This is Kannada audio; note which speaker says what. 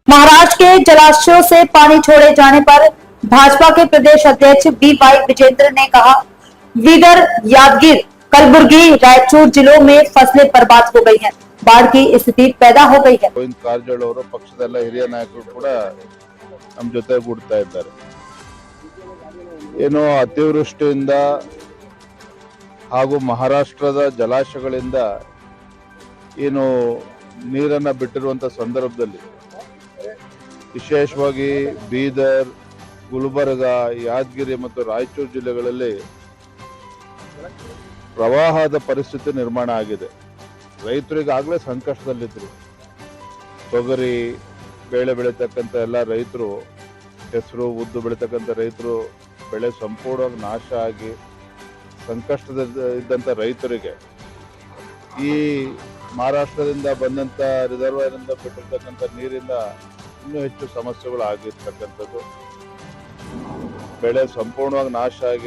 Speaker 1: महाराष्ट्र के जलाशयों से पानी छोड़े जाने पर भाजपा के प्रदेश अध्यक्ष बी.वाई. विजेंद्र ने कहा, बीदर, यादगीर, कलबुर्गी, रायचूर जिलों में फसलें बर्बाद हो गई हैं, बाढ़ की स्थिति पैदा हो गई है।
Speaker 2: ಗೋವಿಂದ ಕಾರಜೋಳ ಅವರು ಪಕ್ಷದ ಹಿರಿಯ ನಾಯಕರು ಕೂಡ ನಮ್ಮ ಜೊತೆ ಕೂಡ್ತಾ ಇದ್ದಾರೆ. ಏನು ಅತಿವೃಷ್ಟಿಯಿಂದ ಹಾಗೂ ಮಹಾರಾಷ್ಟ್ರದ ಜಲಾಶಯಗಳಿಂದ ಏನು ನೀರನ್ನ ಬಿಟ್ಟಿರುವಂತ ಸಂದರ್ಭದಲ್ಲಿ ವಿಶೇಷವಾಗಿ ಬೀದರ್, ಗುಲ್ಬರ್ಗ, ಯಾದಗಿರಿ ಮತ್ತು ರಾಯಚೂರು ಜಿಲ್ಲೆಗಳಲ್ಲಿ ಪ್ರವಾಹದ ಪರಿಸ್ಥಿತಿ ನಿರ್ಮಾಣ ಆಗಿದೆ. ರೈತರಿಗಾಗಲೇ ಸಂಕಷ್ಟದಲ್ಲಿದ್ದರು. ತೊಗರಿ ಬೇಳೆ ಬೆಳೀತಕ್ಕಂಥ ಎಲ್ಲ ರೈತರು, ಹೆಸರು ಉದ್ದು ಬೆಳೀತಕ್ಕಂಥ ರೈತರು ಬೆಳೆ ಸಂಪೂರ್ಣವಾಗಿ ನಾಶ ಆಗಿ ಸಂಕಷ್ಟದ ರೈತರಿಗೆ ಈ ಮಹಾರಾಷ್ಟ್ರದಿಂದ ಬಂದಂಥ ರಿಸರ್ವಾಯರಿಂದ ಬಿಟ್ಟಿರ್ತಕ್ಕಂಥ ನೀರಿಂದ ಇನ್ನೂ ಹೆಚ್ಚು ಸಮಸ್ಯೆಗಳು ಆಗಿರ್ತಕ್ಕಂಥದ್ದು. ಬೆಳೆ ಸಂಪೂರ್ಣವಾಗಿ ನಾಶ ಆಗಿ